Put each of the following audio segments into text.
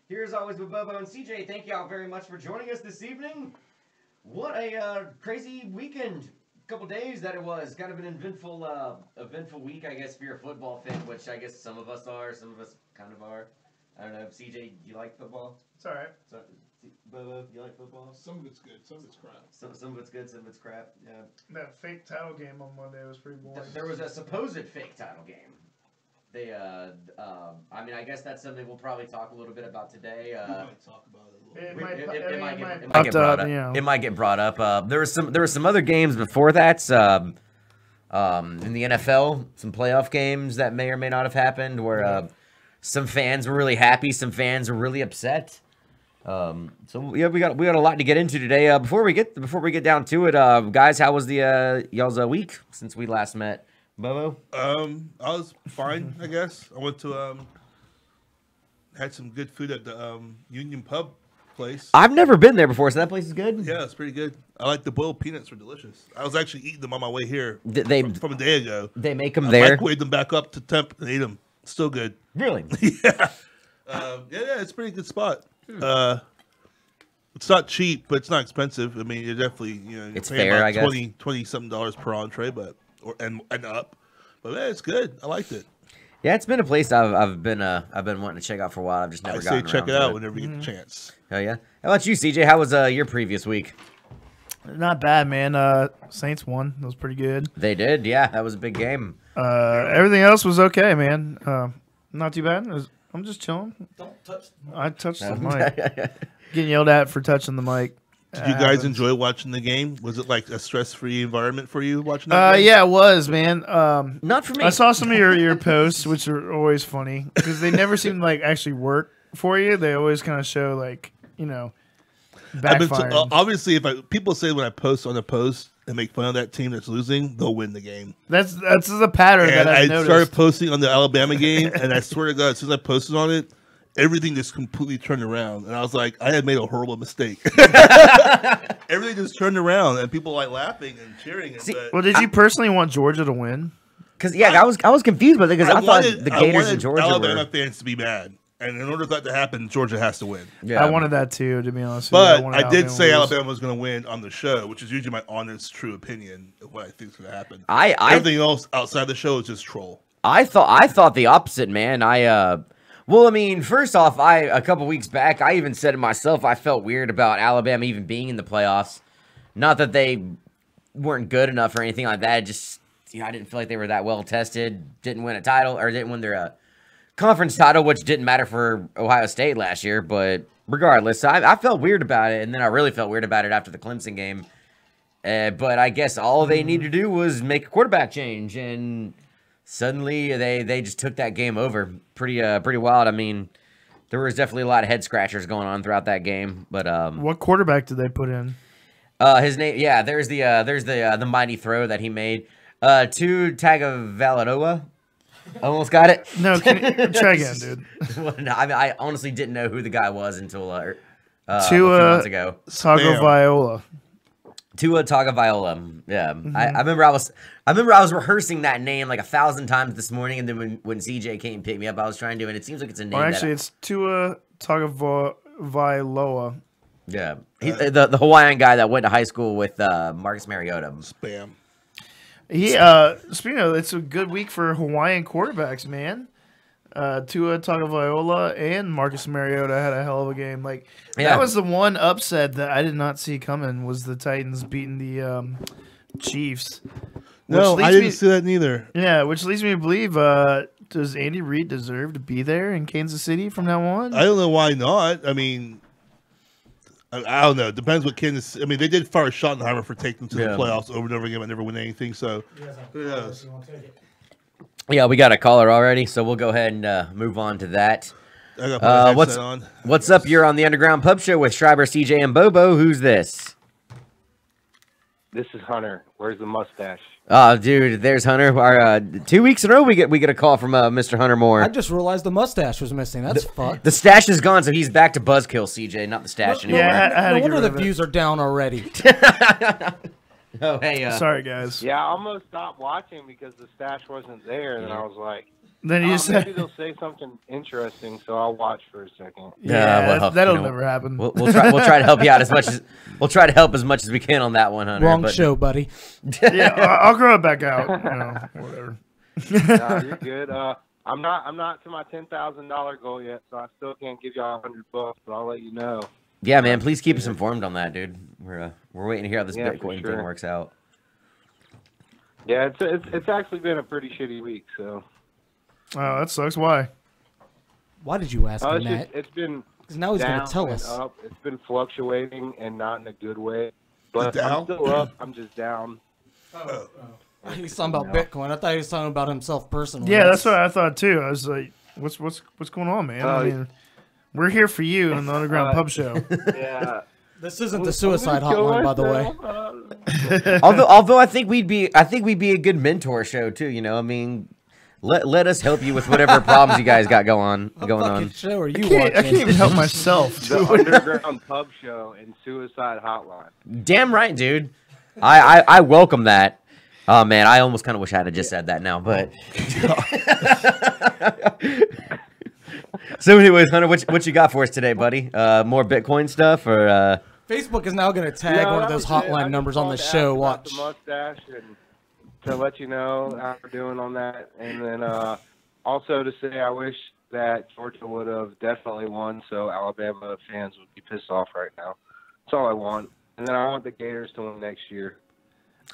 Here as always with Bobo and CJ. Thank y'all very much for joining us this evening. What a crazy weekend. Couple days that it was. Kind of an eventful week, I guess, if you're a football fan, which I guess some of us are, some of us kind of are. I don't know. CJ, do you like football? It's all right. So, Bobo, you like football? Some of it's good, some of it's crap. Some of it's good, some of it's crap. Yeah. That fake title game on Monday was pretty boring. There was a supposed fake title game. They, I mean, I guess that's something we'll probably talk a little bit about today. We might talk about it a little bit. It might get brought up. It might get brought up. There were some other games before that. In the NFL, some playoff games that may or may not have happened, where some fans were really happy, some fans were really upset. So yeah, we got a lot to get into today. Before we get down to it, guys, how was the y'all's week since we last met? Bobo? I was fine, I guess. I went to had some good food at the Union Pub place. I've never been there before, so that place is good? Yeah, it's pretty good. I like the boiled peanuts, were delicious. I was actually eating them on my way here from a day ago. They make them there? I microwaved them back up to temp and ate them. Still good. Really? Yeah. Yeah, it's a pretty good spot. It's not cheap, but it's not expensive. I mean, you're definitely, it's fair, I guess. $20-something per entree, but and up. But man, it's good. I liked it. Yeah, it's been a place I've been wanting to check out for a while. I've just never gotten around to it. Check it out whenever you get the chance. Oh yeah. How about you, CJ? How was your previous week? Not bad, man. Saints won. That was pretty good. They did. Yeah, that was a big game. Everything else was okay, man. Not too bad. I'm just chilling. Don't touch. I touched the mic. Getting yelled at for touching the mic. Did you guys enjoy watching the game? Was it like a stress-free environment for you watching that game? Yeah, it was, man. Not for me. I saw some of your posts, which are always funny because they never seem to like actually work for you. They always kind of show like backfiring. Obviously, if people say when I post on a post and make fun of that team that's losing, they'll win the game. That's the pattern and that I've noticed. Started posting on the Alabama game, and I swear to God, as soon as I posted on it, everything just completely turned around, and I was like, I had made a horrible mistake. Everything just turned around, and people like laughing and cheering. Well, did you personally want Georgia to win? Because I was confused by it because I thought the Gators and Georgia Alabama fans to be mad, and in order for that to happen, Georgia has to win. Yeah, I wanted that too, to be honest. But I did say Alabama was going to win on the show, which is usually my honest, true opinion of what I think is going to happen. Everything else outside the show is just troll. I thought the opposite, man. Well, I mean, first off, a couple weeks back, I even said it myself. I felt weird about Alabama even being in the playoffs. Not that they weren't good enough or anything like that. Just I didn't feel like they were that well tested. Didn't win a title or didn't win their conference title, which didn't matter for Ohio State last year. But regardless, I felt weird about it, and then I really felt weird about it after the Clemson game. But I guess all they needed to do was make a quarterback change, and suddenly they just took that game over. Pretty wild. I mean, there was definitely a lot of head scratchers going on throughout that game. But what quarterback did they put in? His name, yeah. There's the mighty throw that he made. To Tagovailoa. Almost got it. No, try again, dude. Well, no, I mean, I honestly didn't know who the guy was until a few months ago. Tagovailoa. Tua Tagovailoa. Yeah, I remember I was rehearsing that name like 1,000 times this morning, and then when CJ came and picked me up, I was trying to, and it seems like it's a name. Actually, it's Tua Tagovailoa. Yeah, the Hawaiian guy that went to high school with Marcus Mariota. Spam. Speaking of, it's a good week for Hawaiian quarterbacks, man. Tua Tagovailoa and Marcus Mariota had a hell of a game. Like that was the one upset that I did not see coming, was the Titans beating the Chiefs. No, I didn't see that neither. Yeah, which leads me to believe, does Andy Reid deserve to be there in Kansas City from now on? I don't know why not. I mean, I don't know. It depends what Kansas. I mean, they did fire Schottenheimer for taking them to the playoffs over and over again, but never win anything. So who knows? Yeah, we got a caller already, so we'll go ahead and move on to that. I got what's up? You're on the Underground Pub Show with Schreiber, CJ, and Bobo. Who's this? This is Hunter. Where's the mustache? Oh, dude, there's Hunter. Our 2 weeks in a row, we get a call from Mr. Hunter Moore. I just realized the mustache was missing. That's fucked. The stash is gone, so he's back to Buzzkill, CJ, not the stash anymore. Yeah, no wonder the views are down already. Oh, hey. Sorry, guys. Yeah, I almost stopped watching because the stash wasn't there, and then I was like, then you maybe they'll say something interesting, so I'll watch for a second. Yeah, well, that'll never happen. We'll try to help you out as much as we can on that one, Hunter. Wrong show, buddy. Yeah, I'll grow it back out. Whatever. Nah, you're good. I'm not to my $10,000 goal yet, so I still can't give y'all $100, but I'll let you know. Yeah, man. Please keep us informed on that, dude. We're waiting to hear how this Bitcoin thing works out. Yeah, it's actually been a pretty shitty week, so. Oh, that sucks. Why? Why did you ask him that? It's been because now he's going to tell us. Up. It's been fluctuating and not in a good way. But I'm still up. I'm just down. He's talking about Bitcoin. I thought he was talking about himself personally. Yeah, that's what I thought too. I was like, "What's going on, man?" I mean, we're here for you in the Underground Pub Show. Yeah. This isn't the suicide hotline, by the way. although I think we'd be a good mentor show too. You know, I mean. Let us help you with whatever problems you guys got going on. Show are you I can't even help myself. The Underground Pub Show and Suicide Hotline. Damn right, dude. I welcome that. Oh man, I almost kind of wish I had just said that now, but. So, anyways, Hunter, what you got for us today, buddy? More Bitcoin stuff, or? Facebook is now going to tag one of those hotline numbers on the show. Watch. The mustache and to let you know how we're doing on that, and then also to say I wish that Georgia would have definitely won, so Alabama fans would be pissed off right now. That's all I want. And then I want the Gators to win next year.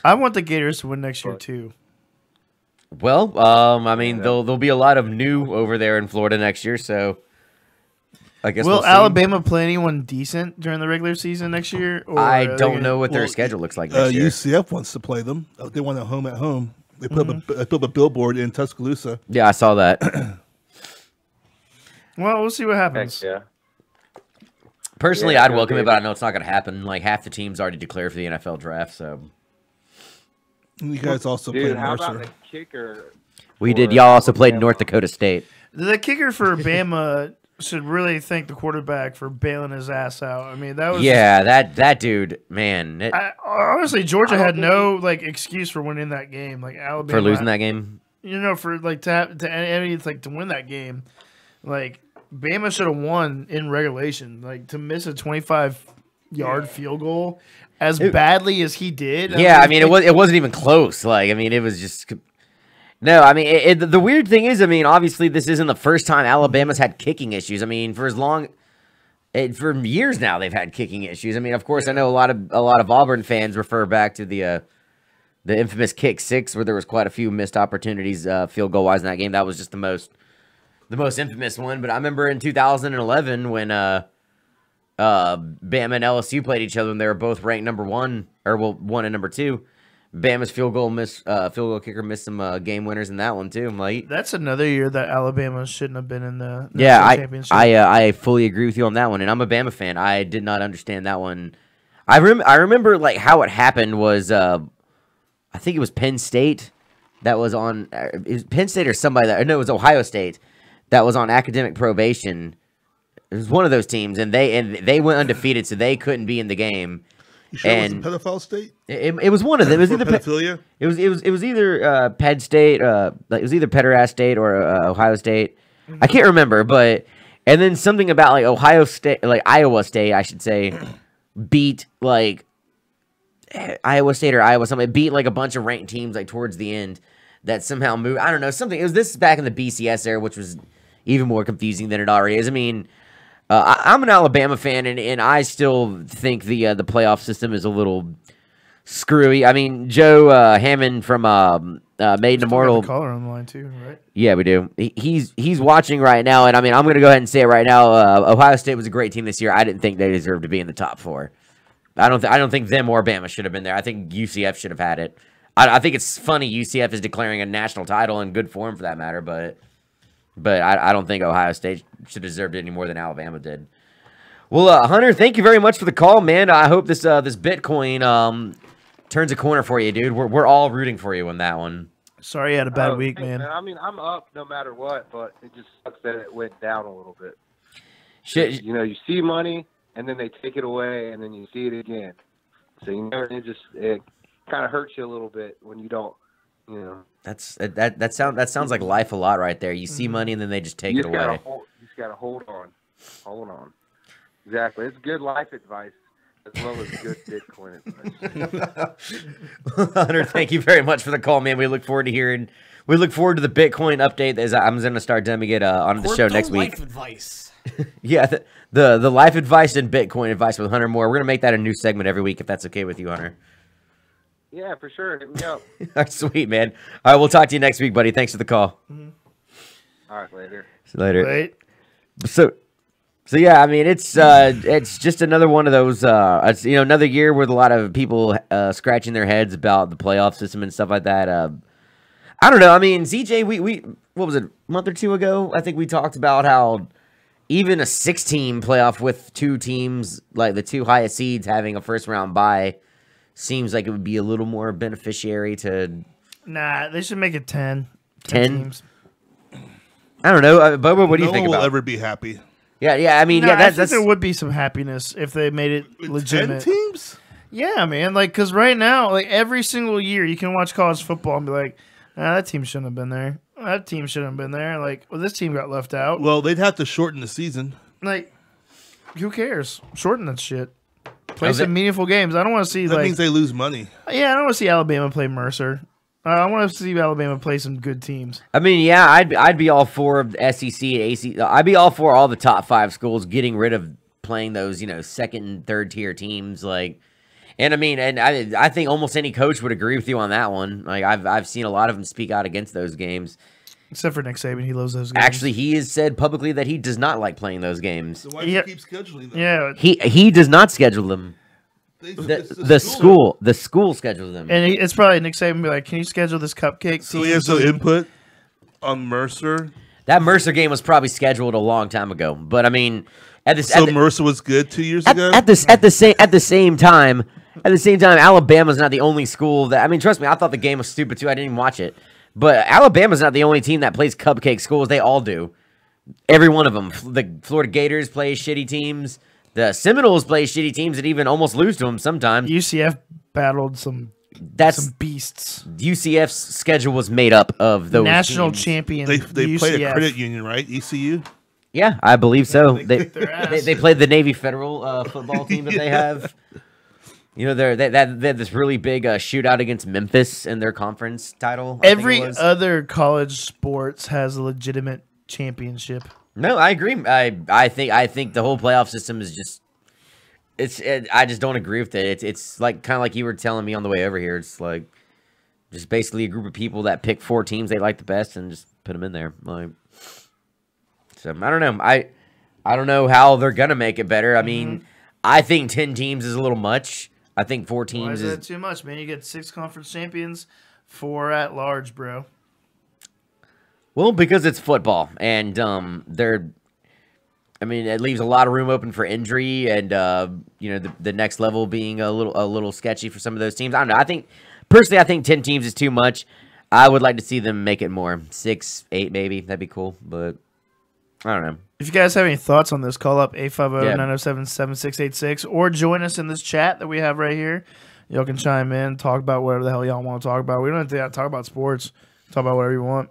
I want the Gators to win next year too. Well, I mean, there'll be a lot of new over there in Florida next year, so I guess will Alabama play anyone decent during the regular season next year? Or I don't know what their schedule looks like next year. UCF wants to play them. They want a home at home. They put up a billboard in Tuscaloosa. Yeah, I saw that. Well, we'll see what happens. Heck yeah. Personally, I'd welcome it, but I know it's not going to happen. Like half the teams already declared for the NFL draft, so. You guys also played how Mercer. about the kicker? We did. Y'all also played North Dakota State. The kicker for Bama should really thank the quarterback for bailing his ass out. I mean, that was that dude, man. Honestly, Georgia had no excuse for winning that game. Like Alabama for losing that game. You know, for to win that game, like Bama should have won in regulation. Like to miss a 25-yard field goal as badly as he did. Yeah, I mean, it wasn't even close. Like, I mean, it was just. No, I mean, the weird thing is, I mean, obviously this isn't the first time Alabama's had kicking issues. I mean, for years now they've had kicking issues. I mean, of course, I know a lot of Auburn fans refer back to the infamous kick six, where there was quite a few missed opportunities field goal wise in that game. That was just the most infamous one. But I remember in 2011 when Bama and LSU played each other, and they were both ranked number one, or well, one and number two. Bama's field goal kicker missed some game winners in that one too. I'm like, that's another year that Alabama shouldn't have been in the championship. I fully agree with you on that one, and I'm a Bama fan. I did not understand that one. I remember like how it happened was I think it was Penn State that was on Penn State or somebody that no, it was Ohio State that was on academic probation. It was one of those teams, and they went undefeated, so they couldn't be in the game. You sure it wasn't pedophile state? It was one of them. It was either pedophilia. It was either Penn State, it was either Pederast State or Ohio State. I can't remember, but and then something about like Ohio State, like Iowa State, I should say, beat like Iowa State or Iowa something. It beat like a bunch of ranked teams like towards the end that somehow moved. I don't know something. This is back in the BCS era, which was even more confusing than it already is. I mean. I'm an Alabama fan, and I still think the playoff system is a little screwy. I mean, Joe Hammond from Made Immortal. Got the caller on the line too, right? Yeah, we do. He's watching right now, and I mean, I'm going to go ahead and say it right now. Ohio State was a great team this year. I didn't think they deserved to be in the top four. I don't think them or Bama should have been there. I think UCF should have had it. I think it's funny UCF is declaring a national title in good form for that matter, but I don't think Ohio State should have deserved it any more than Alabama did. Well, Hunter, thank you very much for the call, man. I hope this Bitcoin turns a corner for you, dude. We're all rooting for you on that one. Sorry you had a bad week, man. I mean, I'm up no matter what, but it just sucks that it went down a little bit. Shit. You know, you see money, and then they take it away, and then you see it again. So it kind of hurts you a little bit when you don't. You know. That sounds like life a lot right there. You see money and then they just take it away. You just gotta hold on. Exactly, it's good life advice as well as good Bitcoin advice. Hunter, thank you very much for the call, man. We look forward to the Bitcoin update. As I'm going to start dumbing it on the show next week. Life advice. Yeah, the life advice and Bitcoin advice with Hunter Moore. We're going to make that a new segment every week if that's okay with you, Hunter. Yeah, for sure. Hit me up. All right, sweet, man. All right, we'll talk to you next week, buddy. Thanks for the call. Mm-hmm. All right, later. See you later. Right. So yeah, I mean, it's just another one of those. It's another year with a lot of people scratching their heads about the playoff system and stuff like that. I don't know. I mean, CJ, we what was it, a month or two ago? I think we talked about how even a 6-team playoff with two teams, like the two highest seeds, having a first round bye. Seems like it would be a little more beneficiary to. Nah, they should make it 10. 10 teams. I don't know, Bobo. What do you think No one about? will ever be happy. Yeah. I mean, I think that's there would be some happiness if they made it legitimate. 10 teams? Yeah, man. Like, because right now, like every single year, you can watch college football and be like, that team shouldn't have been there. That team shouldn't have been there. Like, well, this team got left out. Well, they'd have to shorten the season. Like, who cares? Shorten that shit. Play some meaningful games. I don't want to see that means they lose money. Yeah, I don't want to see Alabama play Mercer. I want to see Alabama play some good teams. I mean, yeah, I'd be all for the SEC and AC. I'd be all for all the top 5 schools getting rid of playing those, second and third tier teams. Like, and I mean, and I think almost any coach would agree with you on that one. Like, I've seen a lot of them speak out against those games. Except for Nick Saban, he loves those games. Actually, he has said publicly that he does not like playing those games. So why do you keep scheduling them? Yeah, he does not schedule them. The school schedules them, and it's probably Nick Saban be like, "Can you schedule this cupcake?" So he has no input on Mercer. That Mercer game was probably scheduled a long time ago, but I mean, Mercer was good 2 years ago. At the same time, Alabama's not the only school that. I mean, trust me, I thought the game was stupid too. I didn't even watch it. But Alabama's not the only team that plays cupcake schools. They all do. Every one of them. The Florida Gators play shitty teams. The Seminoles play shitty teams that even almost lose to them sometimes. UCF battled some beasts. UCF's schedule was made up of those national teams. champion. They played a credit union, right? ECU? Yeah, I believe so. They played the Navy Federal football team that they have. You know, they had this really big shootout against Memphis in their conference title. Every other college sports has a legitimate championship. No, I agree. I think the whole playoff system is just I just don't agree with it. It's like kind of like you were telling me on the way over here. It's like just basically a group of people that pick 4 teams they like the best and just put them in there. Like, so I don't know. I don't know how they're gonna make it better. I mean, I think 10 teams is a little much. I think 4 teams Why is that too much, man? You get 6 conference champions, 4 at large, bro. Well, because it's football, and I mean, it leaves a lot of room open for injury, and you know, the next level being a little sketchy for some of those teams. I don't know. Personally, I think 10 teams is too much. I would like to see them make it more 6, 8, maybe. That'd be cool, but I don't know. If you guys have any thoughts on this, call up 850-907-7686 or join us in this chat that we have right here. Y'all can chime in, talk about whatever the hell y'all want to talk about. We don't have to talk about sports. Talk about whatever you want.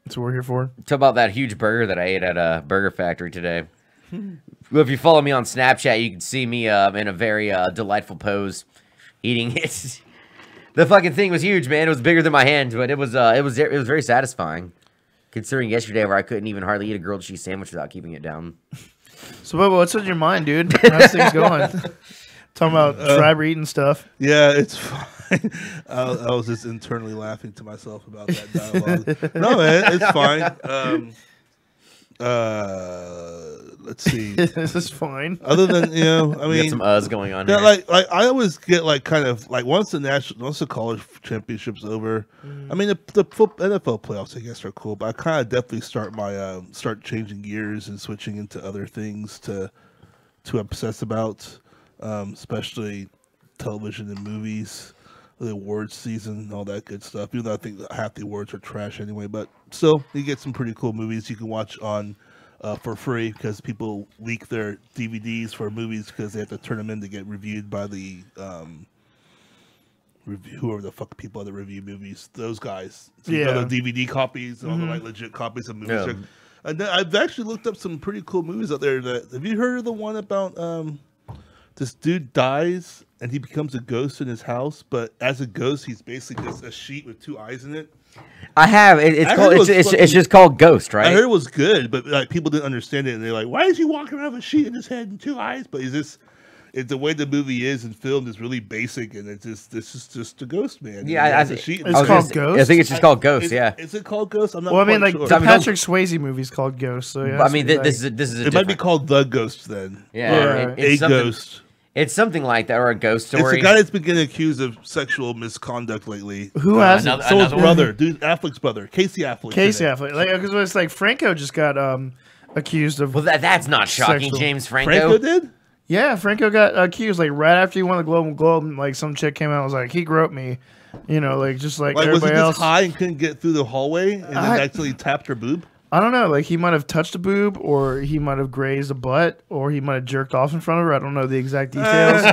That's what we're here for. Talk about that huge burger that I ate at a Burger Factory today. Well, if you follow me on Snapchat, you can see me in a very delightful pose eating it. The fucking thing was huge, man. It was bigger than my hand, but it was very satisfying. Considering yesterday where I couldn't even hardly eat a grilled cheese sandwich without keeping it down. So, Bubba, what's on your mind, dude? How's things going? Talking about tribe eating stuff. Yeah, it's fine. I was just internally laughing to myself about that dialogue. No, man, it's fine. Let's see. This is fine. Other than, you know, I mean, got some us going on yeah, here. like I always get like kind of like once the college championship's over. I mean, the NFL playoffs I guess are cool, but I kind of definitely start changing gears and switching into other things to obsess about, especially television and movies, the awards season, all that good stuff. Even though I think that half the awards are trash anyway, but still, you get some pretty cool movies you can watch on. For free because people leak their DVDs for movies because they have to turn them in to get reviewed by the whoever the fuck people that review movies. Those guys, so you know, the DVD copies, all the like legit copies of movies. Yeah. And then I've actually looked up some pretty cool movies out there. Have you heard of the one about this dude dies and he becomes a ghost in his house, but as a ghost he's basically just a sheet with 2 eyes in it? I have. It's just called Ghost, right? I heard it was good, but like people didn't understand it, and they're like, "Why is he walking around with a sheet in his head and 2 eyes?" But it's the way the movie is and filmed is really basic, and this is just a ghost man. Yeah, it's called Ghost. I think it's just called Ghost. Yeah. Is it called Ghost? I'm not. Well, I mean, like sure. the Patrick Swayze movie's called Ghost. So yeah, I mean, this is. It might be called The Ghost then. Yeah, a ghost. It's something like that, or a ghost story. It's a guy that's been getting accused of sexual misconduct lately. Who has it? So his brother, dude, Affleck's brother, Casey Affleck. Casey Affleck, like because it's like Franco just got accused of. Well, that's not shocking, sexual. James Franco. Franco did. Yeah, Franco got accused like right after he won the Globe. Like some chick came out and was like, he groped me, you know, like just like everybody was he else. Just high and couldn't get through the hallway and then actually tapped her boob? I don't know. Like he might have touched a boob, or he might have grazed a butt, or he might have jerked off in front of her. I don't know the exact details,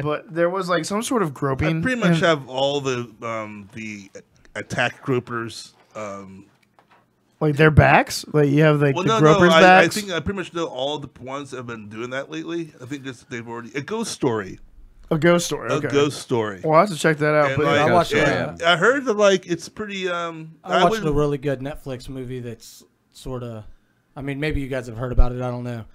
but there was like some sort of groping. I pretty much have all the attack gropers. Like their backs? Like you have like the gropers' backs? I think I pretty much know all the ones that have been doing that lately. I think they've already a ghost story. A ghost story. Okay. A ghost story. Well, I have to check that out. And but like, I watched I heard that like it's pretty. I watched a really good Netflix movie that's sort of. I mean, maybe you guys have heard about it. I don't know.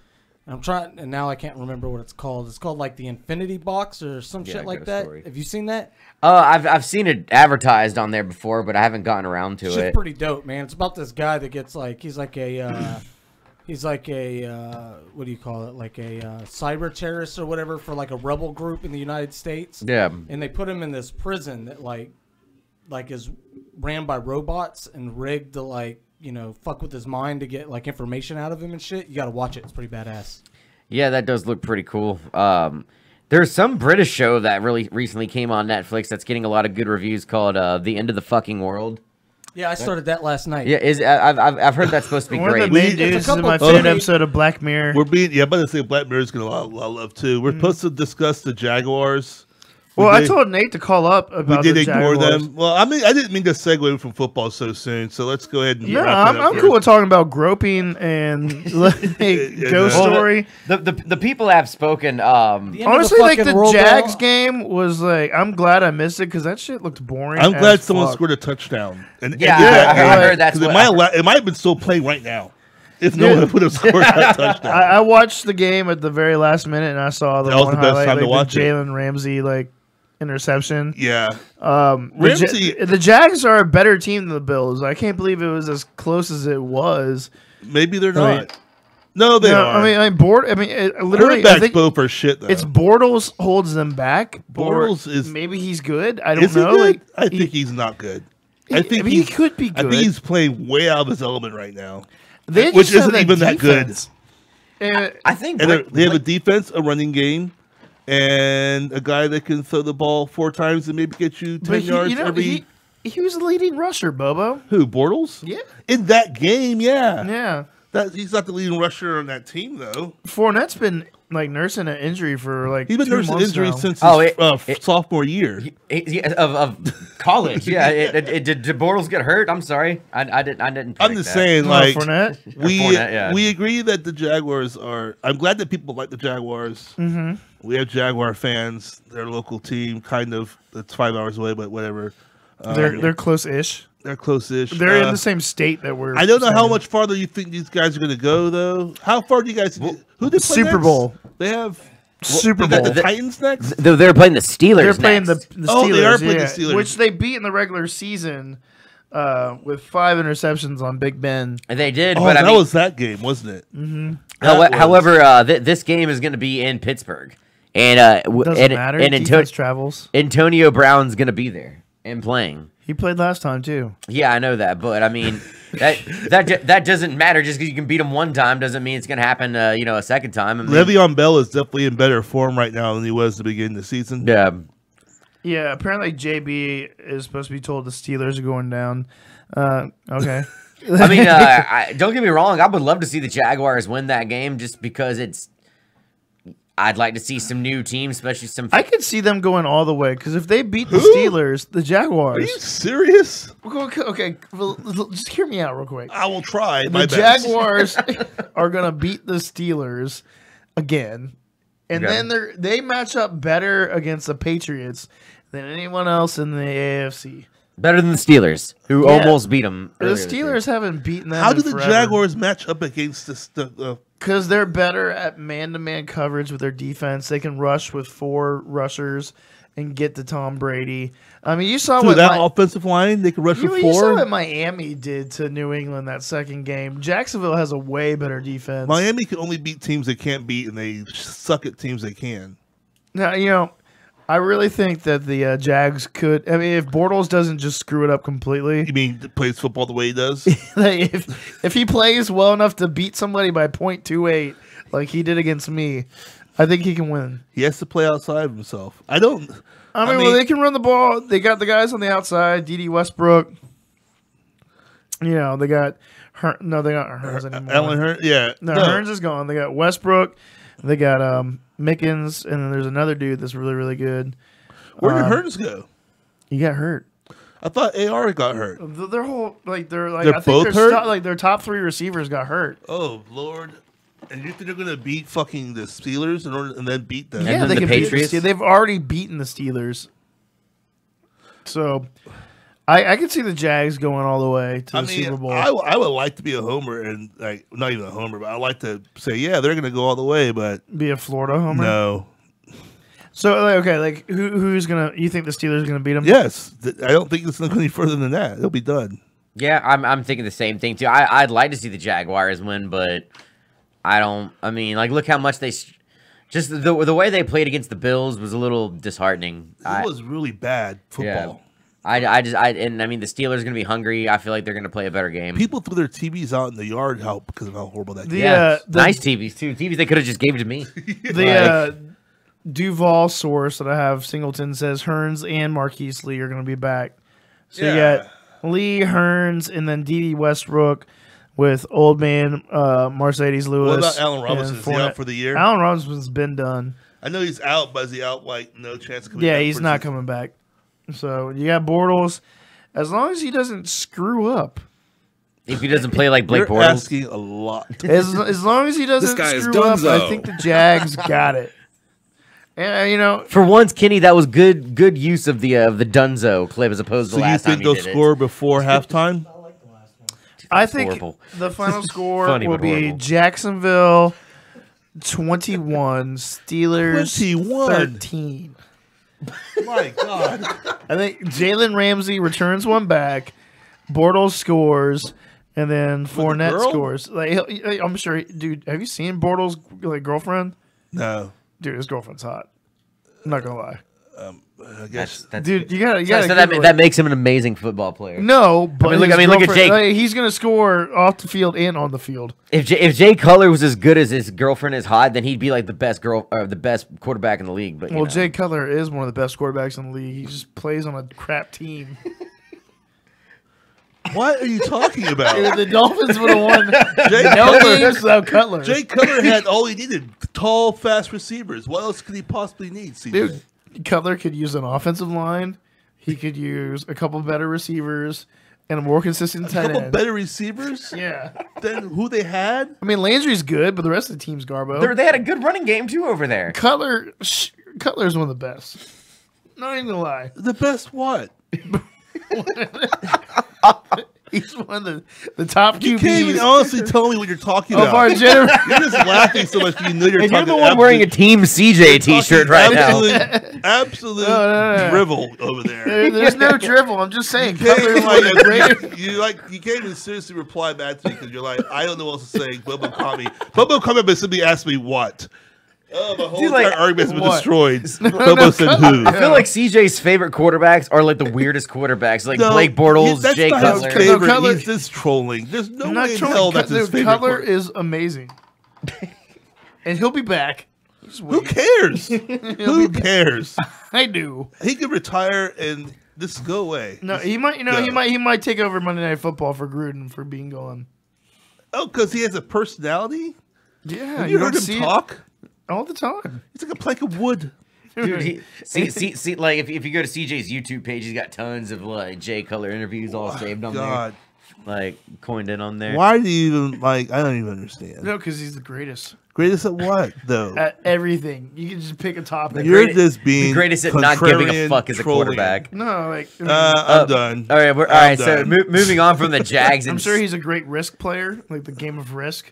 I'm trying, and now I can't remember what it's called. It's called like the Infinity Box or some shit like that. Story. Have you seen that? I've seen it advertised on there before, but I haven't gotten around to it. It's pretty dope, man. It's about this guy that gets like he's like a what do you call it? Like a cyber terrorist or whatever for like a rebel group in the United States. Yeah. And they put him in this prison that like is ran by robots and rigged to like, you know, fuck with his mind to get like information out of him and shit. You got to watch it. It's pretty badass. Yeah, that does look pretty cool. There's some British show that really recently came on Netflix that's getting a lot of good reviews called The End of the Fucking World. Yeah, I started that last night. Yeah, I've heard that's supposed to be One great. of the main dudes in my favorite episode of Black Mirror. We're being, I'm about to say Black Mirror's gonna a lot of love too. We're supposed to discuss the Jaguars Well, I told Nate to call up about we did the ignore Jaguars. them. Well, I mean, I didn't mean to segue from football so soon. So let's go ahead and. No, I'm cool with talking about groping and Ghost Story. The people have spoken. Honestly, like the Jags game was like, I'm glad I missed it because that shit looked boring. I'm glad someone scored a touchdown. And I heard that's what it might have been still playing right now. If no one would have scored that touchdown. I watched the game at the very last minute and I saw the one highlight, like the Jalen Ramsey interception. Yeah. Ramsey. The Jags are a better team than the Bills. I can't believe it was as close as it was. Maybe they're not. No, they are. I mean, literally, I think both are shit. Though. It's Bortles holds them back. Bortles is maybe he's good. I don't know. Like, I think he's not good. I think he could be good. I think he's playing way out of his element right now, which isn't even that good. I think they have a defense, a running game. And a guy that can throw the ball 4 times and maybe get you 10 yards every. He was the leading rusher, Bobo. Who, Bortles? Yeah. In that game, yeah. Yeah. He's not the leading rusher on that team, though. Fournette's been nursing an injury for he's been nursing injury since his sophomore year of college. Yeah, did Bortles get hurt? I'm sorry, I didn't. I'm just saying, Fournette. We agree that the Jaguars are. I'm glad that people like the Jaguars. Mm-hmm. We have Jaguar fans. Their local team, kind of. It's 5 hours away, but whatever. They're close-ish. They're close-ish. They're in the same state that we're. I don't know how much farther you think these guys are going to go, though. How far do you guys? Who they play Super next? Bowl? They have Super Bowl. The Titans next. They're playing the Steelers. They're playing the Steelers. Oh, they are playing the Steelers, which they beat in the regular season with 5 interceptions on Big Ben. And they did, but that was that game, wasn't it? Mm-hmm. However, this game is going to be in Pittsburgh, and doesn't matter. And travels. Antonio Brown's going to be there and playing. He played last time too. Yeah, I know that, but I mean, that doesn't matter. Just because you can beat him one time doesn't mean it's going to happen. A second time. I mean, Le'Veon Bell is definitely in better form right now than he was at the beginning of the season. Yeah. Yeah. Apparently, JB is supposed to be told the Steelers are going down. Okay. I mean, don't get me wrong. I would love to see the Jaguars win that game, just because I'd like to see some new teams, especially some. I could see them going all the way because if they beat the Steelers, the Jaguars. Are you serious? Okay, well, just hear me out real quick. I will try. The Jaguars are gonna beat the Steelers again, and then they match up better against the Patriots than anyone else in the AFC. Better than the Steelers, who almost beat them. The Steelers haven't beaten them. How do the Jaguars match up against the because they're better at man-to-man coverage with their defense. They can rush with 4 rushers and get to Tom Brady. I mean, you saw what that offensive line. They can rush with 4. You saw what Miami did to New England that second game. Jacksonville has a way better defense. Miami can only beat teams they can't beat, and they suck at teams they can. Now, I really think that the Jags could. I mean, if Bortles doesn't just screw it up completely. You mean plays football the way he does? if he plays well enough to beat somebody by .28 like he did against me, I think he can win. He has to play outside of himself. I mean, well, they can run the ball. They got the guys on the outside. D.D. Westbrook. They got they got Hearns anymore. Allen Hearns, yeah. No, Hearns is gone. They got Westbrook. They got Mickens, and then there's another dude that's really, really good. Where did Hearns go? He got hurt. I thought AR got hurt. Their whole they're I think both hurt. Their top 3 receivers got hurt. Oh Lord! And you think they're gonna beat fucking the Steelers and then beat them? Yeah, they can Patriots. They've already beaten the Steelers. So, I could see the Jags going all the way to the Super Bowl. I would like to be a homer and not even a homer, but I like to say they're gonna go all the way, but be a Florida homer. No. So who's gonna? You think the Steelers are gonna beat them? Yes, I don't think it's going to go any further than that. They'll be done. Yeah, I'm thinking the same thing too. I'd like to see the Jaguars win, but I don't. I mean, look how much they. Just the way they played against the Bills was a little disheartening. It was really bad football. Yeah. I mean the Steelers are gonna be hungry. I feel like they're gonna play a better game. People threw their TVs out in the yard because of how horrible that game. Nice TVs too. TVs they could have just gave to me. Duval source that I have, Singleton, says Hearns and Marquise Lee are going to be back. So you got Lee, Hearns, and then D.D. Westbrook with Old Man Mercedes Lewis. What about Allen Robinson? Is he out for the year? Allen Robinson's been done. I know he's out, but is he out like no chance of coming back? Yeah, he's not coming back. So you got Bortles. As long as he doesn't screw up. If he doesn't play like Blake You're Bortles. asking a lot. As long as he doesn't screw up, I think the Jags got it. And you know, for once, Kenny, that was good use of the Dunzo clip as opposed to the last time. So you think they'll score before halftime? I think the final score will be Jacksonville 21, Steelers 13. My God. I think Jalen Ramsey returns one back, Bortles scores, and then Fournette scores. Like, I'm sure, dude, have you seen Bortles' girlfriend? No. Dude, his girlfriend's hot. I'm not going to lie. I guess that's dude, you gotta. So that makes him an amazing football player. No, but look at Jake. Like, he's gonna score off the field and on the field. If Jay Cutler was as good as his girlfriend is hot, then he'd be like the best quarterback in the league. But Jay Cutler is one of the best quarterbacks in the league. He just plays on a crap team. What are you talking about? Dude, the Dolphins would have won. Jay Cutler had all he needed: tall, fast receivers. What else could he possibly need? CJ? Dude, Cutler could use an offensive line. He could use a couple better receivers and a more consistent tight end. A couple better receivers? Yeah. Than who they had? I mean, Landry's good, but the rest of the team's garbo. They had a good running game, too, over there. Cutler's one of the best. Not even gonna lie. The best what? He's one of the top QBs. You can't even honestly tell me what you're talking about. Our you're just laughing so much you know you're and talking. You're the one wearing a Team CJ t-shirt right now. Absolute drivel over there. There's no drivel. I'm just saying. You can't even seriously reply back to me because you're like, I don't know what else to say. Bobo caught me. Bobo come up and simply asked me what. Oh, my whole entire argument's been destroyed. Bobo said who. I feel like CJ's favorite quarterbacks are like the weirdest quarterbacks, like Blake Bortles, Jay Cutler. He's just trolling. There's no way in hell that's his favorite. Cutler is amazing, and he'll be back. Who cares? Who cares? I do. He could retire and just go away. No, he might. You know, he might take over Monday Night Football for Gruden for being gone. Oh, because he has a personality. Yeah, have you heard him talk? All the time. He's like a plank of wood. Dude, see, like if you go to CJ's YouTube page, he's got tons of like Jay Cutler interviews all saved on there, like coined in on there. Why do you even like? I don't even understand. No, because he's the greatest. Greatest at what though? At everything. You can just pick a topic. You're just being the greatest at not giving a fuck as a quarterback. No, like I'm done. All right, all right. So moving on from the Jags, I'm sure he's a great Risk player, like the game of Risk.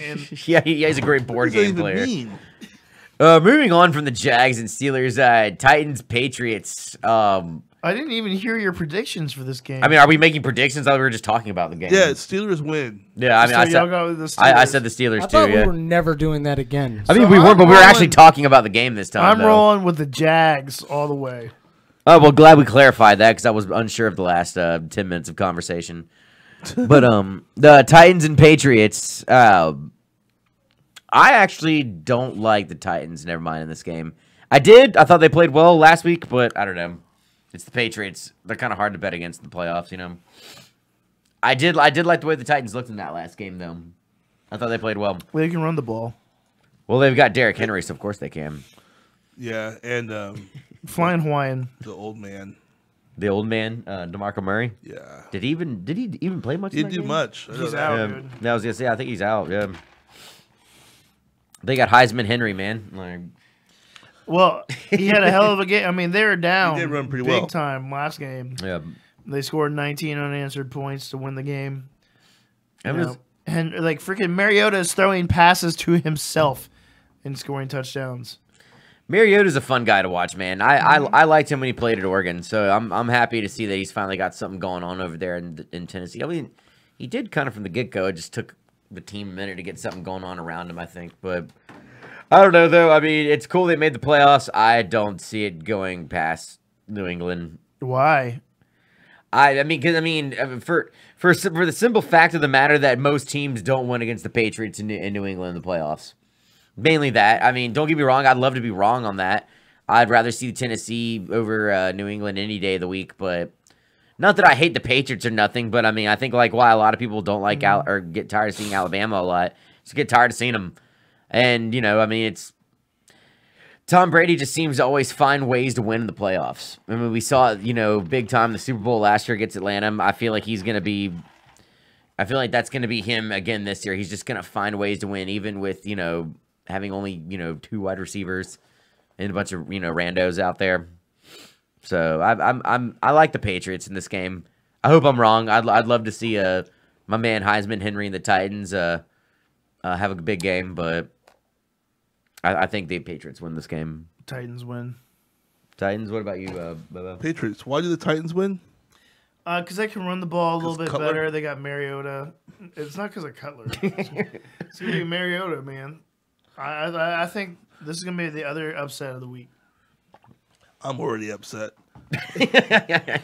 And yeah, he's a great board game player. Moving on from the Jags and Steelers, Titans, Patriots. I didn't even hear your predictions for this game. I mean, are we making predictions? I thought we were just talking about the game. Yeah, Steelers win. Yeah, I mean, I said the Steelers I too. thought we were never doing that again. I mean, we weren't, but we were actually talking about the game this time. I'm rolling with the Jags all the way. Oh, well, glad we clarified that because I was unsure of the last 10 minutes of conversation. But the Titans and Patriots, I actually don't like the Titans. Never mind in this game. I thought they played well last week, but I don't know. It's the Patriots. They're kind of hard to bet against in the playoffs, you know. I did like the way the Titans looked in that last game, though. I thought they played well. They can run the ball. Well, they've got Derrick Henry, so of course they can. Yeah, and Flying Hawaiian, the old man. The old man, DeMarco Murray. Yeah. Did he even play much? He didn't do much. He's out. Dude. I was gonna say I think he's out. Yeah. They got Heisman Henry, man. Like, well, he had a hell of a game. I mean, they were down. He did run pretty big time last game. Yeah. They scored 19 unanswered points to win the game. And like freaking Mariota is throwing passes to himself and scoring touchdowns. Mariota's a fun guy to watch, man. I liked him when he played at Oregon, so I'm happy to see that he's finally got something going on over there in Tennessee. I mean, he did kind of from the get-go. It just took the team a minute to get something going on around him, I think. But I don't know, though. I mean, it's cool they made the playoffs. I don't see it going past New England. Why? For the simple fact of the matter that most teams don't win against the Patriots in New England in the playoffs. Mainly that. I mean, don't get me wrong. I'd love to be wrong on that. I'd rather see Tennessee over New England any day of the week. But not that I hate the Patriots or nothing. But I mean, I think like why a lot of people don't like or get tired of seeing Alabama a lot. Just get tired of seeing them. And you know, I mean, Tom Brady just seems to always find ways to win in the playoffs. I mean, we saw it, big time the Super Bowl last year against Atlanta. I feel like that's going to be him again this year. He's just going to find ways to win, even with, having only, 2 wide receivers and a bunch of, randos out there. So I like the Patriots in this game. I hope I'm wrong. I'd love to see my man Heisman Henry and the Titans have a big game, but I think the Patriots win this game. Titans win. Titans. What about you, Bubba? Patriots. Why do the Titans win? Because they can run the ball a little bit Cutler? better. They got Mariota. It's not because of Cutler. It's gonna be Mariota, man. I think this is gonna be the other upset of the week. I'm already upset. That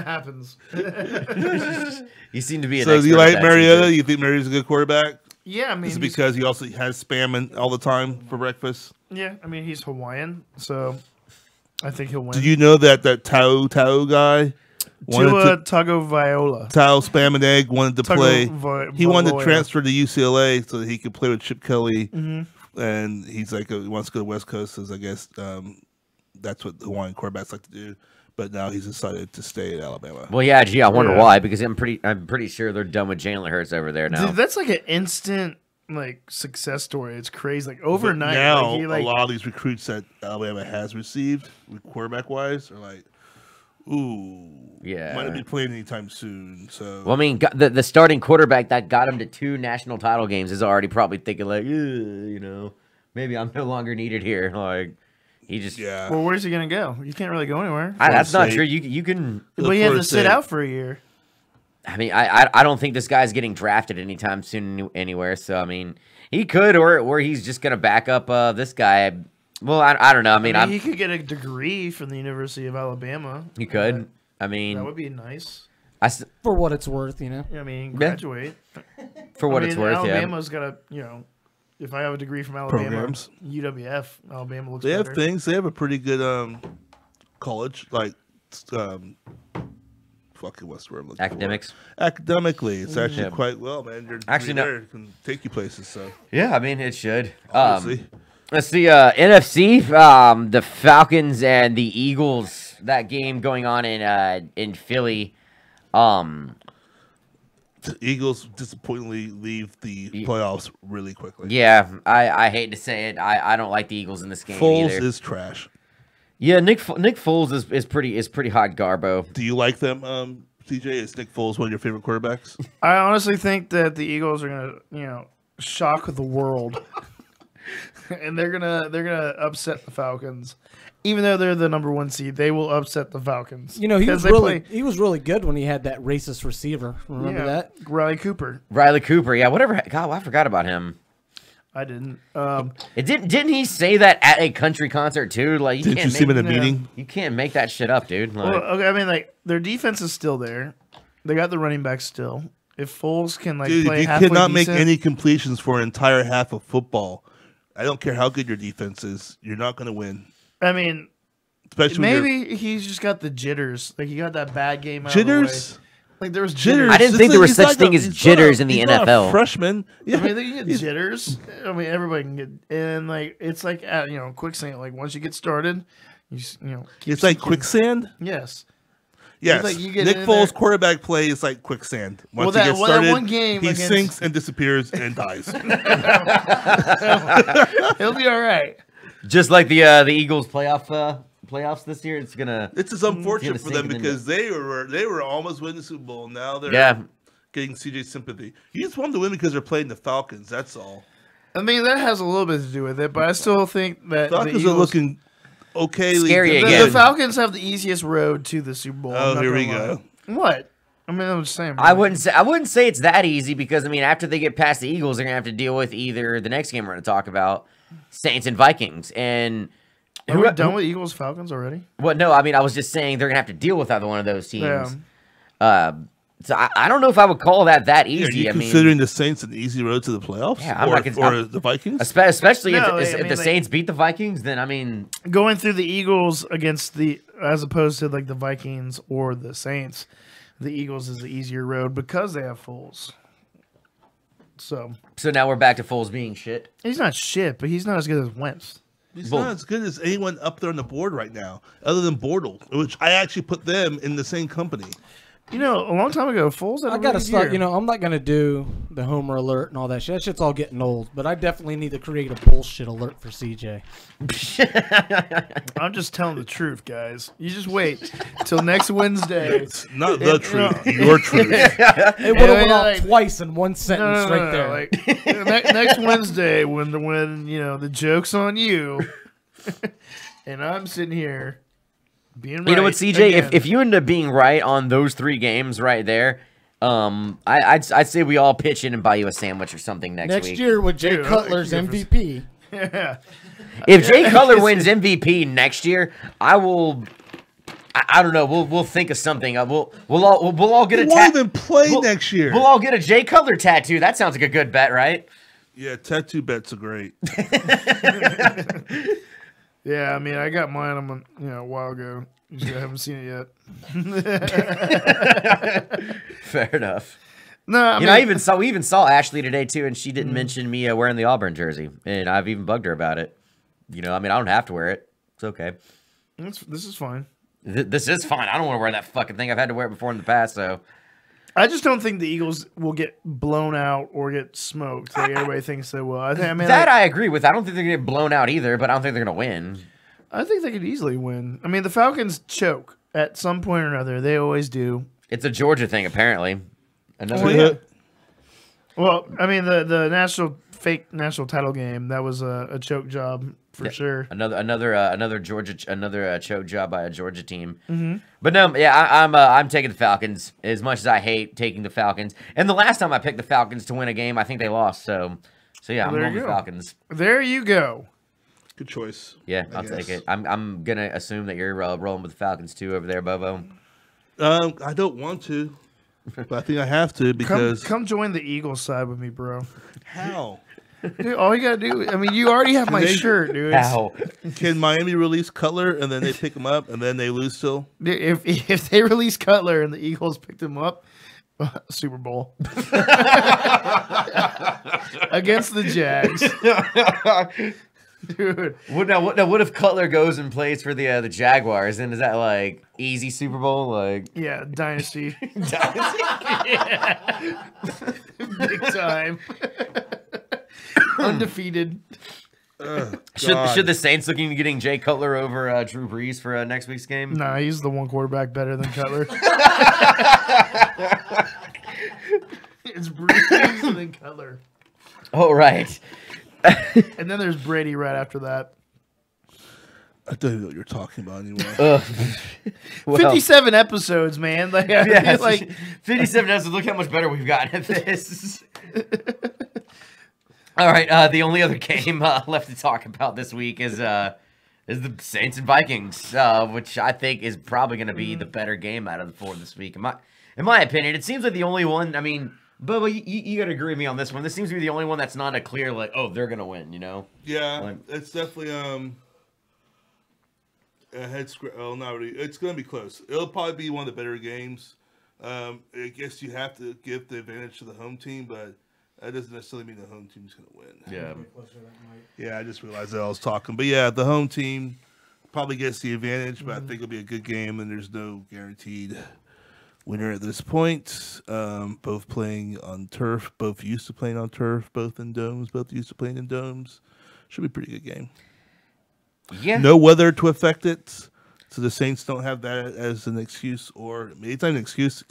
happens. You seem to be an So do you expert like at that Mariota? season. You think Mariota's a good quarterback? Yeah, I mean, Is it because he also has spam all the time for breakfast? yeah, I mean he's Hawaiian, so I think he'll win. Did you know that Tao guy Tua Tagovailoa. Tao spam and egg wanted to play? He wanted to Tagovailoa. transfer to UCLA so that he could play with Chip Kelly, Mm-hmm. and he's like he wants to go to West Coast, because I guess that's what the Hawaiian quarterbacks like to do. But now he's decided to stay at Alabama. Well, yeah, gee, I wonder Yeah. why. Because I'm pretty sure they're done with Jalen Hurts over there now. Dude, that's like an instant success story. It's crazy. Like overnight. But now like, he, a lot of these recruits that Alabama has received, quarterback wise, are like, ooh, Yeah. might not be playing anytime soon. So Well, I mean, the starting quarterback that got him to 2 national title games is already probably thinking like, maybe I'm no longer needed here. Like, he just yeah. Well, where's he gonna go? You can't really go anywhere. that's not State. true. You can. But you have to Florida sit State. out for a year. I mean, I don't think this guy's getting drafted anytime soon anywhere. So I mean, he could, or he's just gonna back up this guy. Well, I don't know. I mean, he could get a degree from the University of Alabama. he could. I That mean, would be nice. For what it's worth, I mean, graduate. for what I it's mean, worth, yeah. Alabama's got a, if I have a degree from Alabama, Programs. UWF, Alabama looks They have better. things. They have a pretty good college, like fucking what's the word I'm looking for? Academics. Academically, it's actually Yeah. quite well, man. Your Actually, degree no. there can take you places. So Yeah, I mean, it should. obviously, Let's see, NFC, the Falcons and the Eagles. That game going on in Philly. the Eagles disappointingly leave the playoffs really quickly. Yeah, I hate to say it. I don't like the Eagles in this game Foles either. is trash. Yeah, Nick Foles is pretty hot garbo. Do you like them, CJ? Is Nick Foles one of your favorite quarterbacks? I honestly think that the Eagles are gonna, shock the world, and they're gonna upset the Falcons. Even though they're the number 1 seed, they will upset the Falcons. He was 'Cause they he was really good when he had that racist receiver. Remember that? Riley Cooper. Riley Cooper, yeah, whatever. God, I forgot about him. I didn't. Didn't he say that at a country concert too? Like, Didn't you see him in a meeting? You can't make that shit up, dude. Like, Well, okay, I mean, their defense is still there. They got the running back still. If Foles can Dude, play you halfway cannot make decent- any completions for an entire half of football. I don't care how good your defense is. You're not going to win. I mean, Especially when you're- maybe he's just got the jitters. Like he got that bad game out jitters. Of the way. Like there was Jitters. I didn't think there was such thing as jitters in the he's not a NFL. freshman. Yeah. I mean, they can get jitters. I mean, everybody can get, and it's like quicksand. Like once you get started, keep It's like sinking. quicksand. Yes. Yes, like you get Nick in Foles' there- quarterback play is like quicksand. Once Well, he that- gets well, that started, one game he against- sinks and disappears and dies. He'll be all right. just like the Eagles playoffs this year, it's gonna. It's just unfortunate Gonna for them sink it because they were almost winning the Super Bowl. Now they're Yeah. getting CJ's sympathy. You just want them to win because they're playing the Falcons. That's all. I mean, that has a little bit to do with it, but I still think that Falcons the Eagles, are looking okay. Scary the again. Falcons have the easiest road to the Super Bowl. I'm Oh, not here we gonna go. lie. What? I mean, I'm just saying. I wouldn't say it's that easy because I mean after they get past the Eagles, they're gonna have to deal with either the next game we're gonna talk about, Saints and Vikings, and Are we done with Eagles Falcons already? What? No, I mean I was just saying they're gonna have to deal with either one of those teams. Yeah. So I don't know if I would call that Are easy. you I mean, considering the Saints an easy road to the playoffs? Yeah, I'm or, not cons- or I'm- the Vikings? especially No, if I mean, the Saints beat the Vikings, then I mean Going through the Eagles as opposed to like the Vikings or the Saints, the Eagles is the easier road because they have Foles. So so now we're back to Foles being shit. he's not shit, but he's not as good as Wentz. He's not as good as anyone up there on the board right now, other than Bortles, which I actually put them in the same company. You know, a long time ago, Foles had a I gotta really start. year. You know, I'm not gonna do the Homer alert and all that shit. That shit's all getting old. But I definitely need to create a bullshit alert for CJ. I'm just telling the truth, guys. You just wait till next Wednesday. It's not the truth, your truth. It would have went off twice in one sentence right there. Like, next Wednesday, when the joke's on you, and I'm sitting here. Being right you know what, CJ? If you end up being right on those 3 games right there, I'd say we all pitch in and buy you a sandwich or something next week. Next year with Jay Cutler's MVP. Yeah. If Jay Cutler wins MVP next year, I will. I don't know. We'll think of something. We'll all get a tattoo. He won't even play next year. We'll all get a Jay Cutler tattoo. That sounds like a good bet, right? Yeah, tattoo bets are great. Yeah, I mean, I got mine a while ago. You just haven't seen it yet. Fair enough. No, I mean, we even saw Ashley today too, and she didn't mention me wearing the Auburn jersey, and I've even bugged her about it. I don't have to wear it. It's okay. This is fine. This is fine. I don't want to wear that fucking thing. I've had to wear it before in the past, so. I just don't think the Eagles will get blown out or get smoked like everybody thinks they will. I agree with. I don't think they're going to get blown out either, but I don't think they're going to win. I think they could easily win. I mean, the Falcons choke at some point or another. They always do. It's a Georgia thing, apparently. Well, I mean, the fake national title game, that was a choke job for sure. Another choke job by a Georgia team. Mm-hmm. But no, yeah, I'm taking the Falcons as much as I hate taking the Falcons. And the last time I picked the Falcons to win a game, I think they lost. So yeah, I'm going with the Falcons. There you go. Good choice. Yeah, I'll take it. I'm gonna assume that you're rolling with the Falcons too over there, Bobo. I don't want to, but I think I have to because come join the Eagles side with me, bro. How? Dude, all you gotta do. I mean, you already have my shirt, dude. How? Can Miami release Cutler and then they pick him up and then they lose still? If they release Cutler and the Eagles picked him up, Super Bowl against the Jags. Dude, what if Cutler goes and plays for the Jaguars? And is that like easy Super Bowl? Like dynasty, yeah. big time, undefeated. Should the Saints looking at getting Jay Cutler over Drew Brees for next week's game? Nah, he's the one quarterback better than Cutler. It's Brees and then Cutler. Oh right. And then there's Brady right after that. I don't even know what you're talking about anymore. 57 episodes, man. Like, like 57 episodes. Look how much better we've gotten at this. All right. The only other game left to talk about this week is the Saints and Vikings, which I think is probably going to be the better game out of the 4 this week. In my opinion, it seems like the only one. I mean. Bubba, you gotta agree with me on this one. This seems to be the only one that's not a clear they're gonna win. Yeah, it's definitely a head scratch. Oh, not really. It's gonna be close. It'll probably be one of the better games. I guess you have to give the advantage to the home team, but that doesn't necessarily mean the home team's gonna win. Yeah. Yeah, I just realized that I was talking, but yeah, the home team probably gets the advantage, but I think it'll be a good game, and there's no guaranteed winner at this point. Both playing on turf, both used to playing on turf, both in domes, both used to playing in domes. Should be a pretty good game. Yeah. No weather to affect it, so the Saints don't have that as an excuse, or it's not an excuse.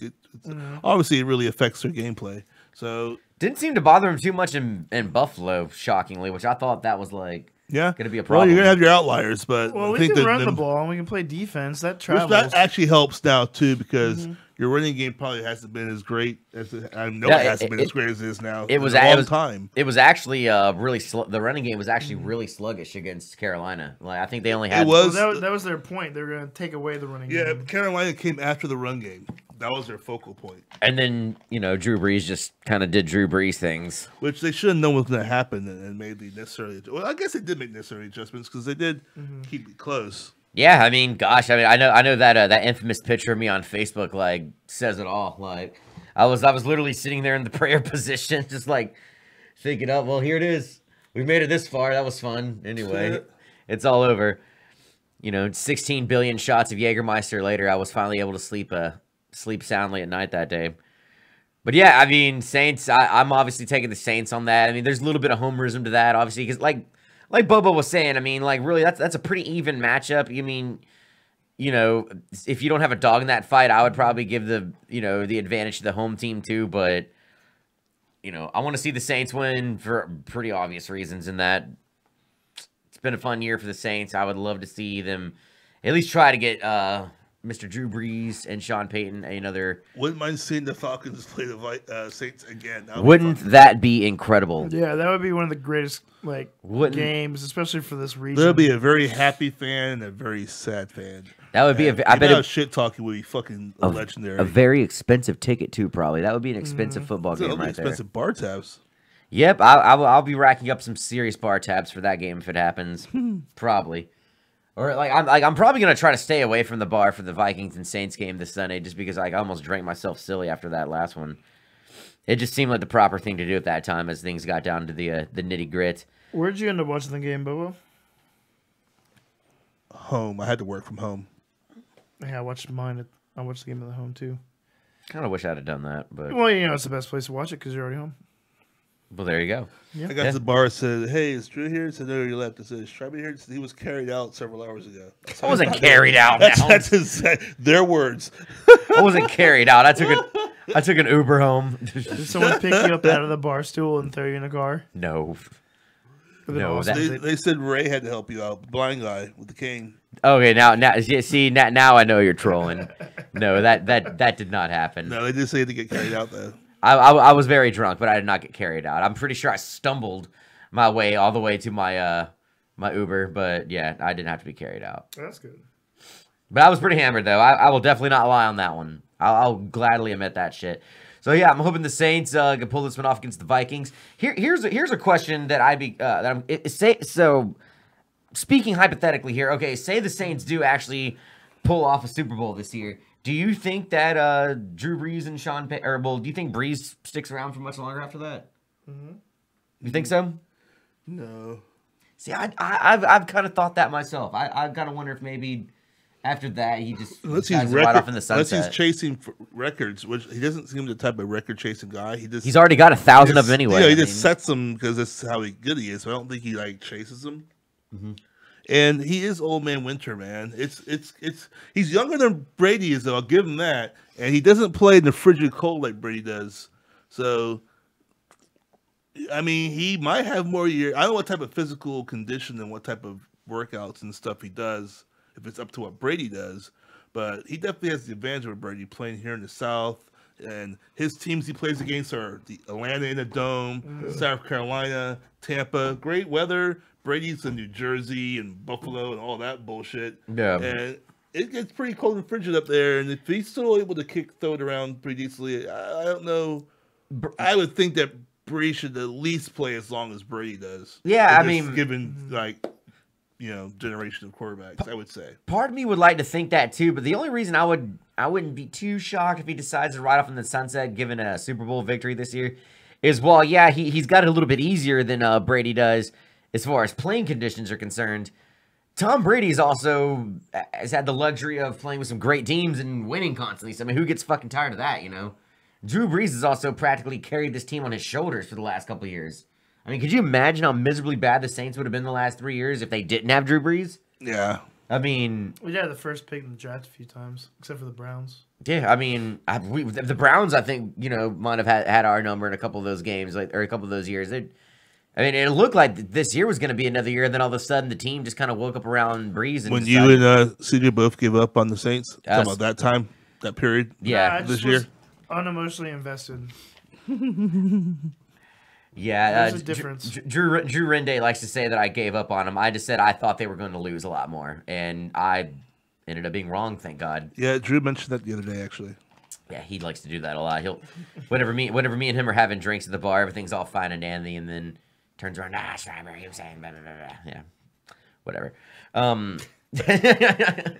Obviously, it really affects their gameplay. So didn't seem to bother him too much in Buffalo, shockingly, which I thought that was going to be a problem. Well, you're going to have your outliers, but we can run the ball and we can play defense. That travels. That actually helps now too because. Your running game probably hasn't been as great as it hasn't been as great as it is now. It was a long time. It was actually really the running game was actually really sluggish against Carolina. Like I think they only had. That was their point. They were going to take away the running game. Yeah, Carolina came after the run game. That was their focal point. And then Drew Brees just kind of did Drew Brees things, which they should have known was going to happen and made the necessary. Well, I guess they did make necessary adjustments because they did keep it close. Yeah, I mean, gosh, I know that that infamous picture of me on Facebook says it all. Like, I was literally sitting there in the prayer position, just thinking, well, here it is. We made it this far. That was fun. Anyway, It's all over. 16 billion shots of Jägermeister later, I was finally able to sleep soundly at night that day. But yeah, I mean, Saints, I'm obviously taking the Saints on that. I mean, there's a little bit of homerism to that, obviously, because like Bobo was saying, I mean, like, really, that's a pretty even matchup. I mean, if you don't have a dog in that fight, I would probably give the advantage to the home team too. But, I want to see the Saints win for pretty obvious reasons in that it's been a fun year for the Saints. I would love to see them at least try to get Mr. Drew Brees and Sean Payton another. Wouldn't mind seeing the Falcons play the Saints again. Wouldn't that be incredible? Yeah, that would be one of the greatest games, especially for this region. There'll be a very happy fan and a very sad fan. That would be I bet shit talking would be fucking legendary. A very expensive ticket too, probably. That would be an expensive football game right there. Expensive bar tabs. Yep, I'll be racking up some serious bar tabs for that game if it happens. Probably. Or I'm probably gonna try to stay away from the bar for the Vikings and Saints game this Sunday, just because I almost drank myself silly after that last one. It just seemed like the proper thing to do at that time as things got down to the nitty grit. Where'd you end up watching the game, Bobo? Home. I had to work from home. Yeah, I watched mine. I watched the game at the home too. Kind of wish I'd have done that, but well, it's the best place to watch it because you're already home. Well, there you go. Yeah. I got to the bar and said, "Hey, is Drew here?" I said, "No, you left." I said, "Is Sharpie here?" He was carried out several hours ago. I wasn't carried out. That's their words. I wasn't carried out. I took an Uber home. Did someone pick you up out of the bar stool and throw you in a car? No. No, they said Ray had to help you out. Blind guy with the cane. Okay, now I know you're trolling. No, that did not happen. No, they did say to get carried out though. I was very drunk, but I did not get carried out. I'm pretty sure I stumbled my way all the way to my my Uber, but yeah, I didn't have to be carried out. That's good. But I was pretty hammered though. I will definitely not lie on that one. I'll gladly admit that shit. So yeah, I'm hoping the Saints can pull this one off against the Vikings. Here's a question that so speaking hypothetically here. Okay, say the Saints do actually pull off a Super Bowl this year. Do you think that Drew Brees and Sean Payton, do you think Brees sticks around for much longer after that? Mm-hmm. You think so? No. See, I've kind of thought that myself. I've got to wonder if maybe after that he just right off in the sunset. Unless he's chasing records, which he doesn't seem the type of record chasing guy. He's already got 1,000 of them anyway. Yeah, he just sets them because that's how good he is. So I don't think he chases them. Mm-hmm. And he is old man winter, man. He's younger than Brady is, though. I'll give him that. And he doesn't play in the frigid cold like Brady does. So, I mean, he might have more years. I don't know what type of physical condition and what type of workouts and stuff he does, if it's up to what Brady does. But he definitely has the advantage of Brady playing here in the South. And his teams he plays against are the Atlanta in the Dome, South Carolina, Tampa. Great weather. Brady's in New Jersey and Buffalo and all that bullshit. Yeah. And it gets pretty cold and frigid up there. And if he's still able to throw it around pretty decently, I don't know. I would think that Brady should at least play as long as Brady does. Yeah, I mean, given generation of quarterbacks, I would say. Part of me would like to think that too, but the only reason I wouldn't be too shocked if he decides to ride off in the sunset, given a Super Bowl victory this year, is he's got it a little bit easier than Brady does as far as playing conditions are concerned. Tom Brady's also has had the luxury of playing with some great teams and winning constantly. So I mean, who gets fucking tired of that? Drew Brees has also practically carried this team on his shoulders for the last couple of years. I mean, could you imagine how miserably bad the Saints would have been the last 3 years if they didn't have Drew Brees? Yeah. I mean... We had the first pick in the draft a few times, except for the Browns. Yeah, I mean, the Browns, I think, might have had our number in a couple of those games, or a couple of those years. It looked like this year was going to be another year, and then all of a sudden the team just kind of woke up around Brees. And when you and CJ both give up on the Saints? Talking about that time, that period? Yeah. This year? Unemotionally invested. Yeah, there's a difference. Drew Rende likes to say that I gave up on him. I just said I thought they were going to lose a lot more, and I ended up being wrong. Thank God. Yeah, Drew mentioned that the other day, actually. Yeah, he likes to do that a lot. Whenever me and him are having drinks at the bar, everything's all fine and dandy, and then turns around. Schreiber, he was saying blah blah blah blah. Yeah, whatever.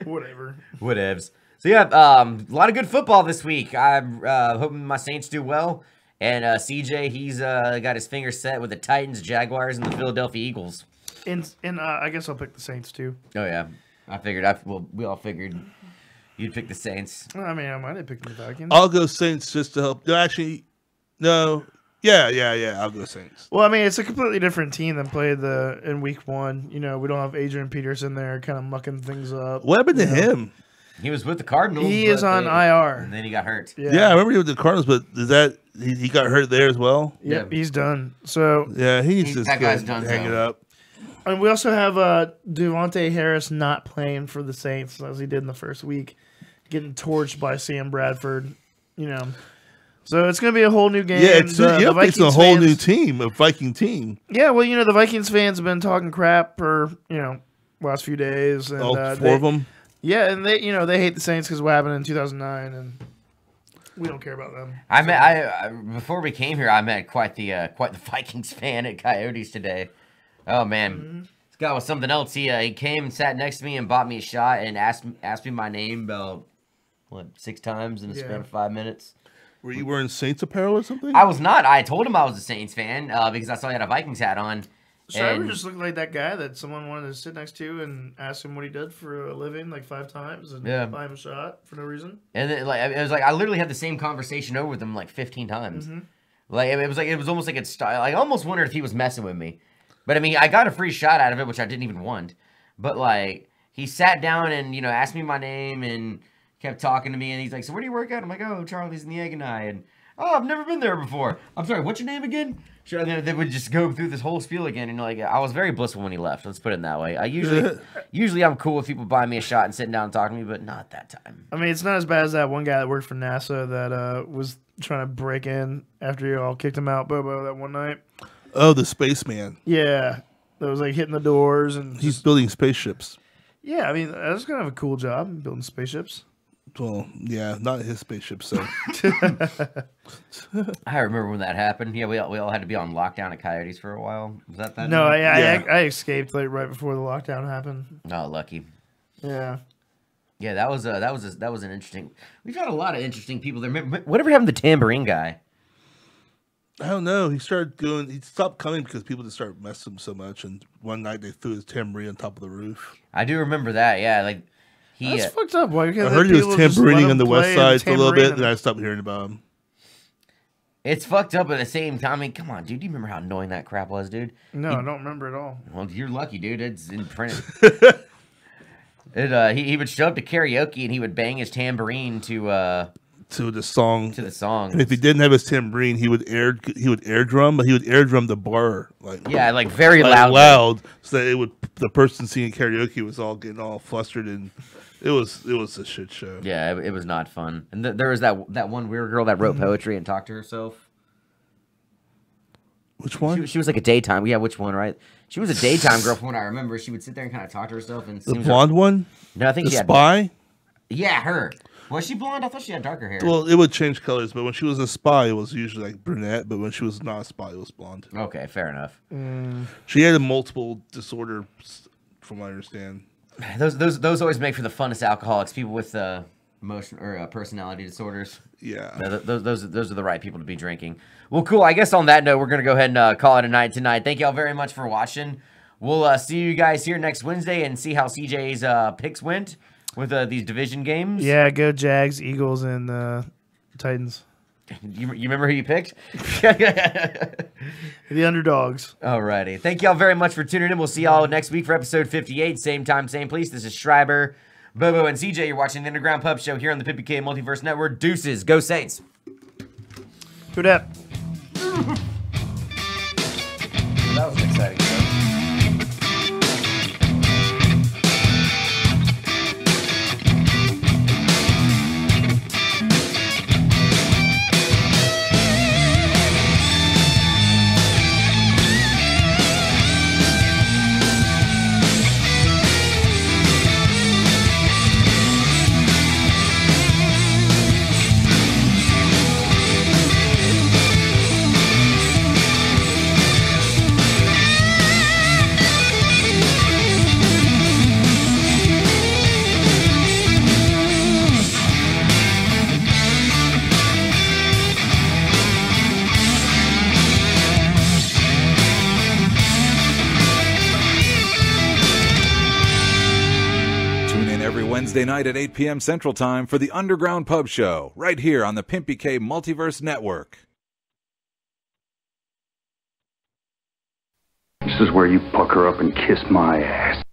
Whatever. Whatevs. So yeah, a lot of good football this week. I'm hoping my Saints do well. And CJ, he's got his fingers set with the Titans, Jaguars, and the Philadelphia Eagles. And I guess I'll pick the Saints too. Oh yeah, I figured. We all figured you'd pick the Saints. I mean, I might have picked the Vikings. I'll go Saints just to help. No, actually, no. Yeah. I'll go Saints. Well, I mean, it's a completely different team than played in week 1. You know, we don't have Adrian Peterson there, kind of mucking things up. What happened to him? He was with the Cardinals. He is on IR, and then he got hurt. Yeah, I remember he was with the Cardinals, but is that he got hurt there as well? Yep, he's done. So yeah, he's just that guy's done. Hang it up. And we also have Devontae Harris not playing for the Saints as he did in the first week, getting torched by Sam Bradford. You know, so it's going to be a whole new game. Yeah, it's a whole new team, a Viking team. Yeah, well, you know, the Vikings fans have been talking crap for last few days. And, 4 of them. Yeah, and they hate the Saints because of what happened in 2009, and we don't care about them. I before we came here, I met quite the Vikings fan at Coyotes today. Oh man, this guy was something else. He came and sat next to me and bought me a shot and asked me my name about 6 times in the span of 5 minutes. Were you wearing Saints apparel or something? I was not. I told him I was a Saints fan because I saw he had a Vikings hat on. Schreiber just looked like that guy that someone wanted to sit next to and ask him what he did for a living 5 times and buy him a shot for no reason. And then, it was like I literally had the same conversation over with him 15 times. It was almost like it's style. I almost wondered if he was messing with me. But I mean, I got a free shot out of it, which I didn't even want. But he sat down and asked me my name and kept talking to me. And he's like, "So where do you work at?" I'm like, "Oh, Charlie's in the Egg and I." And I've never been there before. I'm sorry, what's your name again? Sure, they would just go through this whole spiel again, and I was very blissful when he left. Let's put it in that way. I usually I'm cool with people buying me a shot and sitting down and talking to me, but not that time. I mean, it's not as bad as that one guy that worked for NASA that was trying to break in after you all kicked him out, Bobo, that one night. Oh, the spaceman. Yeah, that was hitting the doors and he's building spaceships. Yeah, I mean that's kind of a cool job, building spaceships. Well, yeah, not his spaceship, so. I remember when that happened. Yeah, we all had to be on lockdown at Coyotes for a while. Was that? No, I escaped right before the lockdown happened. Oh, lucky. Yeah. Yeah, that was an interesting. We've had a lot of interesting people there. Whatever happened to the tambourine guy? I don't know. He stopped coming because people just started messing him so much. And one night they threw his tambourine on top of the roof. I do remember that. Yeah, that's fucked up. Why can't I heard he was tambourining on the west side for a little bit, and I stopped hearing about him. It's fucked up at the same time. I mean, come on, dude. Do you remember how annoying that crap was, dude? No, I don't remember at all. Well, you're lucky, dude. It's in print. He would show up to karaoke and he would bang his tambourine to the song. To the song. And if he didn't have his tambourine, he would air drum, but he would air drum the bar very loud, so that the person singing karaoke was all getting all flustered, and it was a shit show. Yeah, it was not fun. And there was that one weird girl that wrote poetry and talked to herself. Which one? She was like a daytime. Yeah, which one? Right? She was a daytime girl from what I remember. She would sit there and kind of talk to herself. And the blonde one? No, I think the spy. Yeah, her. Was she blonde? I thought she had darker hair. Well, it would change colors, but when she was a spy, it was usually brunette. But when she was not a spy, it was blonde. Okay, fair enough. She had a multiple disorder, from what I understand. Those always make for the funnest alcoholics. People with emotion or personality disorders. Yeah, those are the right people to be drinking. Well, cool. I guess on that note, we're gonna go ahead and call it a night tonight. Thank y'all very much for watching. We'll see you guys here next Wednesday and see how CJ's picks went with these division games. Yeah, go Jags, Eagles, and Titans. You remember who you picked? The underdogs. Alrighty. Thank y'all very much for tuning in. We'll see y'all next week for episode 58. Same time, same place. This is Schreiber, Bobo, and CJ. You're watching the Underground Pub Show here on the Pippy K Multiverse Network. Deuces. Go Saints. Who dat? That was exciting. every Wednesday night at 8 p.m. Central Time for the Underground Pub Show, right here on the Pimpy K Multiverse Network. This is where you pucker up and kiss my ass.